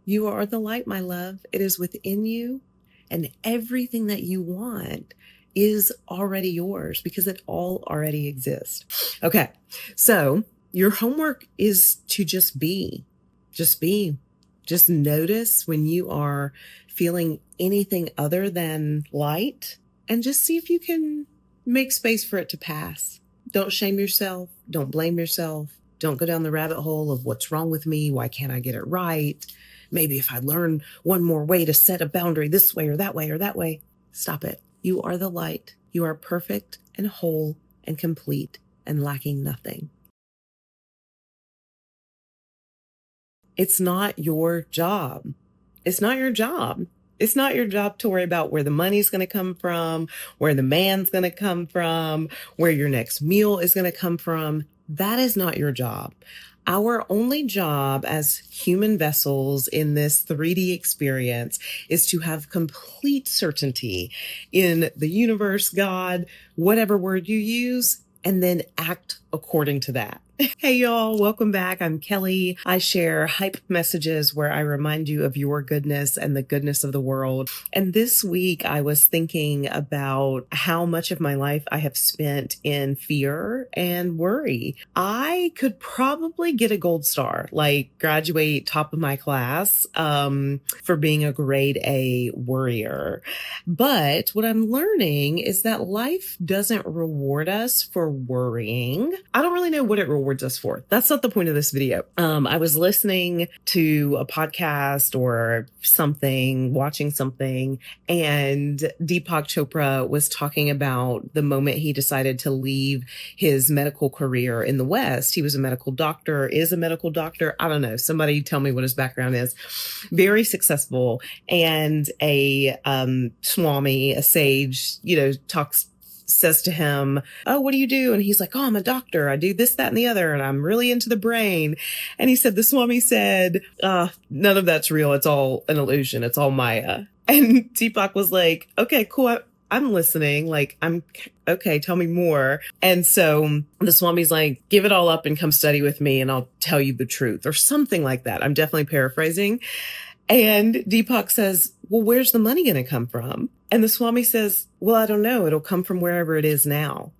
You are the light, my love. It is within you, and everything that you want is already yours because it all already exists. Okay, so your homework is to just be. Just be. Just notice when you are feeling anything other than light and just see if you can make space for it to pass. Don't shame yourself. Don't blame yourself. Don't go down the rabbit hole of what's wrong with me. Why can't I get it right? Maybe if I learn one more way to set a boundary this way or that way or that way. Stop it. You are the light. You are perfect and whole and complete and lacking nothing. It's not your job. It's not your job. It's not your job to worry about where the money's going to come from, where the man's going to come from, where your next meal is going to come from. That is not your job. Our only job as human vessels in this 3D experience is to have complete certainty in the universe, God, whatever word you use, and then act according to that. Hey y'all, welcome back. I'm Kelly. I share hype messages where I remind you of your goodness and the goodness of the world. And this week I was thinking about how much of my life I have spent in fear and worry. I could probably get a gold star, like graduate top of my class, for being a grade A worrier. But what I'm learning is that life doesn't reward us for worrying. I don't really know what it rewards us for. That's not the point of this video. I was listening to a podcast or something, watching something, and Deepak Chopra was talking about the moment he decided to leave his medical career in the West. He was a medical doctor, is a medical doctor. I don't know. Somebody tell me what his background is. Very successful, and a Swami, a sage, says to him, "Oh, what do you do?" And he's like, "Oh, I'm a doctor. I do this, that, and the other. And I'm really into the brain." And he said, the Swami said, "None of that's real. It's all an illusion. It's all Maya." And Deepak was like, "Okay, cool. I'm listening. I'm okay. Tell me more." And so the Swami's like, "Give it all up and come study with me and I'll tell you the truth," or something like that. I'm definitely paraphrasing. And Deepak says, "Well, where's the money going to come from?" And the Swami says, "Well, I don't know. It'll come from wherever it is now."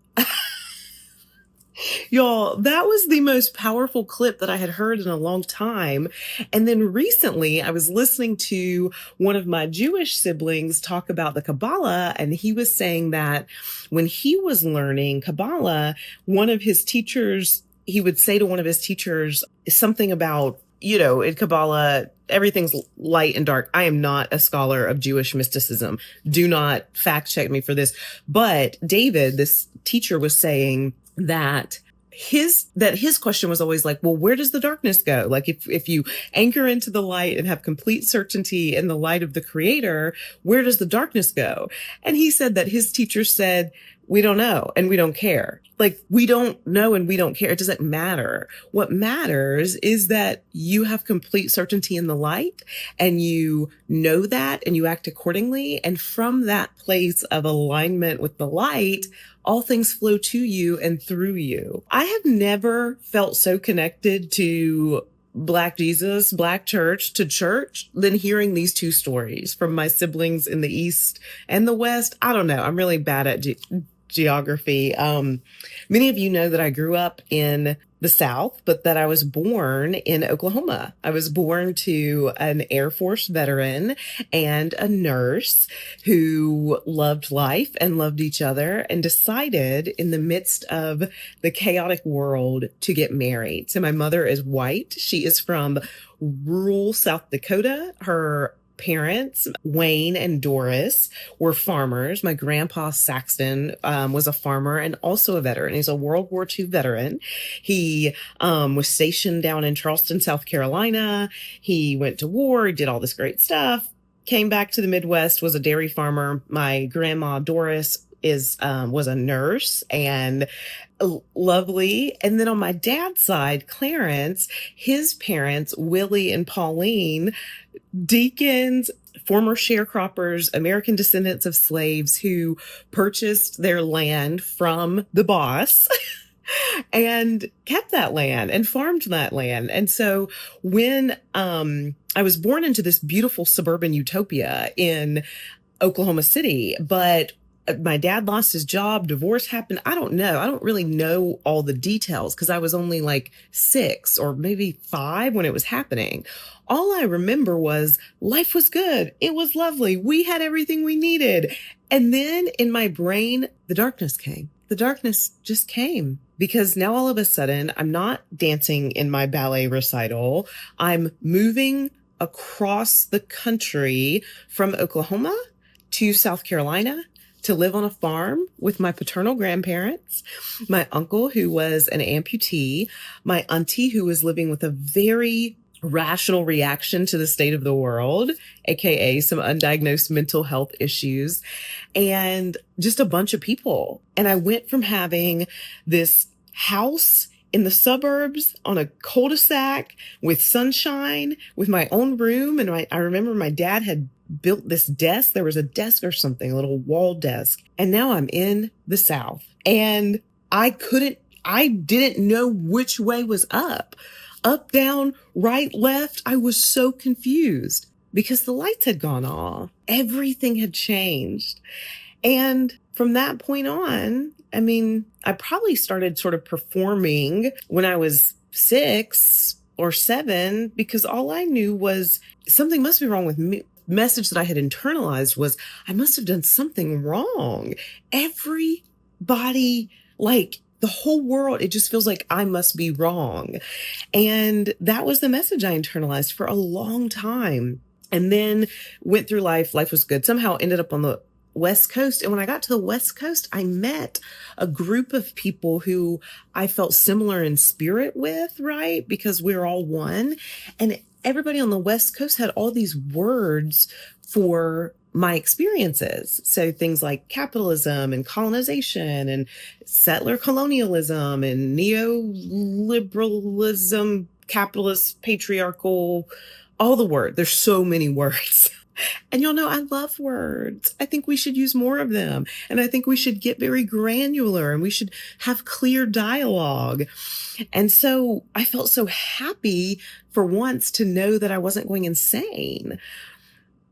Y'all, that was the most powerful clip that I had heard in a long time. And then recently I was listening to one of my Jewish siblings talk about the Kabbalah, and he was saying that when he was learning Kabbalah, one of his teachers, he would say to one of his teachers something about, in Kabbalah, everything's light and dark. I am not a scholar of Jewish mysticism. Do not fact check me for this. But David, this teacher, was saying that his question was always like, well, where does the darkness go? Like if you anchor into the light and have complete certainty in the light of the Creator, where does the darkness go? And he said that his teacher said, "We don't know and we don't care." Like, we don't know and we don't care. It doesn't matter. What matters is that you have complete certainty in the light, and you know that, and you act accordingly. And from that place of alignment with the light, all things flow to you and through you. I have never felt so connected to Black Jesus, Black church, to church, than hearing these two stories from my siblings in the East and the West. I don't know. I'm really bad at geography. Many of you know that I grew up in the South, but that I was born in Oklahoma. I was born to an Air Force veteran and a nurse who loved life and loved each other, and decided in the midst of the chaotic world to get married. So my mother is white. She is from rural South Dakota. Her parents, Wayne and Doris, were farmers. My grandpa, Saxton, was a farmer and also a veteran. He's a World War II veteran. He was stationed down in Charleston, South Carolina. He went to war, he did all this great stuff, came back to the Midwest, was a dairy farmer. My grandma, Doris, was a nurse and lovely. And then on my dad's side, Clarence, his parents, Willie and Pauline, deacons, former sharecroppers, American descendants of slaves who purchased their land from the boss and kept that land and farmed that land. And so when I was born into this beautiful suburban utopia in Oklahoma City, but my dad lost his job, divorce happened. I don't know. I don't really know all the details because I was only like 6 or maybe 5 when it was happening. All I remember was life was good. It was lovely. We had everything we needed. And then in my brain, the darkness came. The darkness just came because now all of a sudden I'm not dancing in my ballet recital. I'm moving across the country from Oklahoma to South Carolina to live on a farm with my paternal grandparents, my uncle who was an amputee, my auntie who was living with a very rational reaction to the state of the world, aka some undiagnosed mental health issues, and just a bunch of people. And I went from having this house in the suburbs on a cul-de-sac with sunshine, with my own room. And I remember my dad had built this desk. There was a desk or something, a little wall desk. And now I'm in the South and I didn't know which way was up, down, right, left. I was so confused because the lights had gone off. Everything had changed. And from that point on, I mean, I probably started sort of performing when I was 6 or 7 because all I knew was something must be wrong with me. Message that I had internalized was I must have done something wrong. Everybody, like the whole world, it just feels like I must be wrong. And that was the message I internalized for a long time. And then went through life. Life was good. Somehow ended up on the West Coast. And when I got to the West Coast, I met a group of people who I felt similar in spirit with, right? Because we're all one. And everybody on the West Coast had all these words for my experiences. So things like capitalism and colonization and settler colonialism and neoliberalism, capitalist, patriarchal, all the words. There's so many words. And y'all know I love words. I think we should use more of them. And I think we should get very granular and we should have clear dialogue. And so I felt so happy for once to know that I wasn't going insane,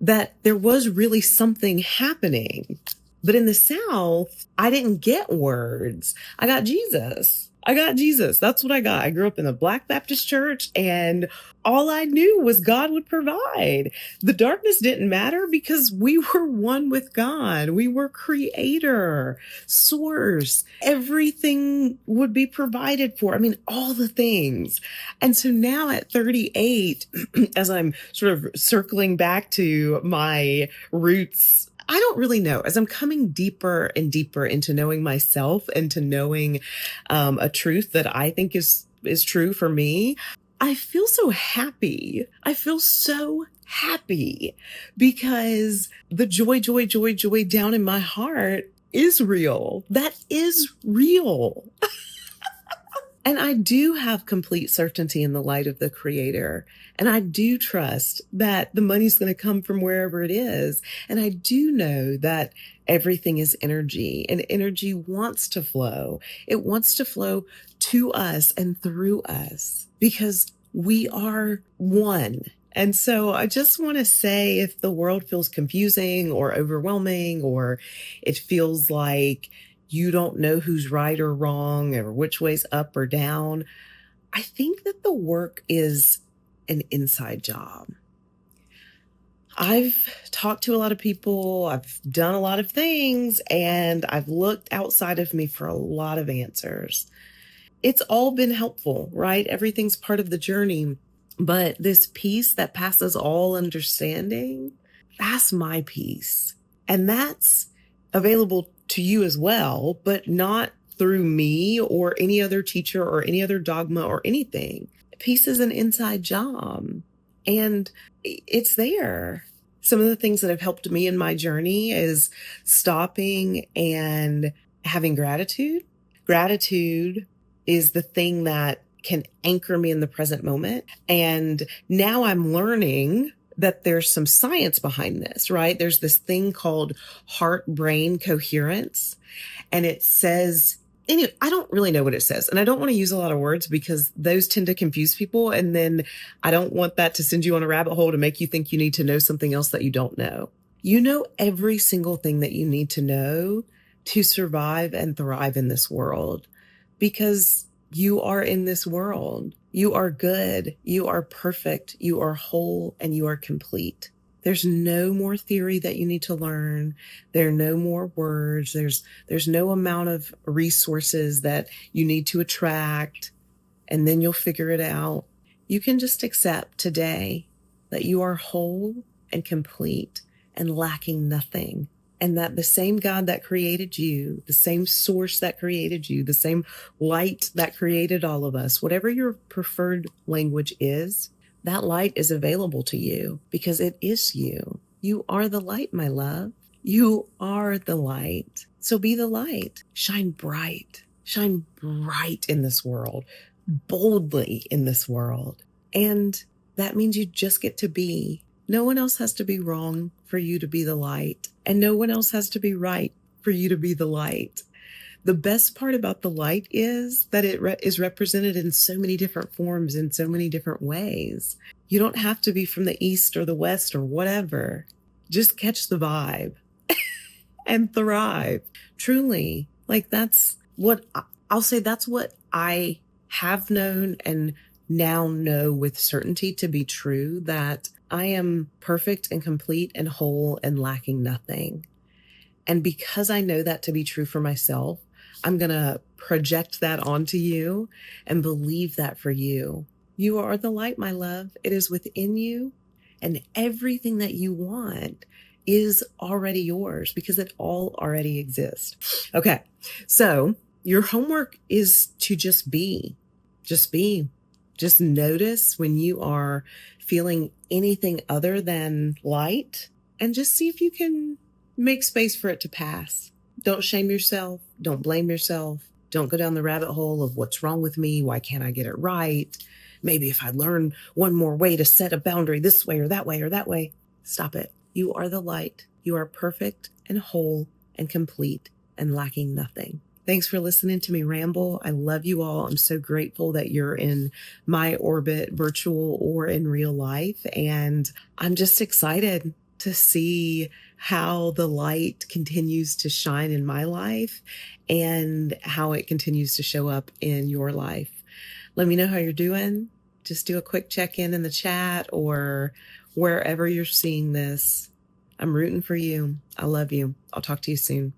that there was really something happening. But in the South, I didn't get words. I got Jesus. That's what I got. I grew up in a Black Baptist church and all I knew was God would provide. The darkness didn't matter because we were one with God. We were creator, source. Everything would be provided for. I mean, all the things. And so now at 38, as I'm sort of circling back to my roots, I don't really know. As I'm coming deeper and deeper into knowing myself and to knowing a truth that I think is true for me, I feel so happy. I feel so happy because the joy down in my heart is real. That is real. And I do have complete certainty in the light of the Creator. And I do trust that the money's going to come from wherever it is. And I do know that everything is energy and energy wants to flow. It wants to flow to us and through us because we are one. And so I just want to say if the world feels confusing or overwhelming, or it feels like you don't know who's right or wrong or which way's up or down, I think that the work is an inside job. I've talked to a lot of people, I've done a lot of things, and I've looked outside of me for a lot of answers. It's all been helpful, right? Everything's part of the journey. But this peace that passes all understanding, that's my peace. And that's available to you as well, but not through me or any other teacher or any other dogma or anything. Peace is an inside job and it's there. Some of the things that have helped me in my journey is stopping and having gratitude. Gratitude is the thing that can anchor me in the present moment. And now I'm learning that there's some science behind this, right? There's this thing called heart-brain coherence. And it says Anyway, I don't really know what it says. And I don't want to use a lot of words because those tend to confuse people. And then I don't want that to send you on a rabbit hole to make you think you need to know something else that you don't know. You know every single thing that you need to know to survive and thrive in this world because you are in this world. You are good. You are perfect. You are whole and you are complete. There's no more theory that you need to learn. There are no more words. There's no amount of resources that you need to attract, and then you'll figure it out. You can just accept today that you are whole and complete and lacking nothing. And that the same God that created you, the same source that created you, the same light that created all of us, whatever your preferred language is, that light is available to you because it is you. You are the light, my love. You are the light. So be the light. Shine bright. Shine bright in this world, boldly in this world. And that means you just get to be. No one else has to be wrong for you to be the light. And no one else has to be right for you to be the light. The best part about the light is that it is represented in so many different forms, in so many different ways. You don't have to be from the east or the west or whatever. Just catch the vibe and thrive. Truly, like that's what I'll say. That's what I have known and now know with certainty to be true, that I am perfect and complete and whole and lacking nothing. And because I know that to be true for myself, I'm going to project that onto you and believe that for you. You are the light, my love. It is within you, and everything that you want is already yours because it all already exists. Okay. So your homework is to just be. Just notice when you are feeling anything other than light, and just see if you can make space for it to pass. Don't shame yourself. Don't blame yourself. Don't go down the rabbit hole of what's wrong with me. Why can't I get it right? Maybe if I learn one more way to set a boundary this way or that way or that way. Stop it. You are the light. You are perfect and whole and complete and lacking nothing. Thanks for listening to me ramble. I love you all. I'm so grateful that you're in my orbit, virtual or in real life. And I'm just excited to see how the light continues to shine in my life and how it continues to show up in your life. Let me know how you're doing. Just do a quick check-in in the chat or wherever you're seeing this. I'm rooting for you. I love you. I'll talk to you soon.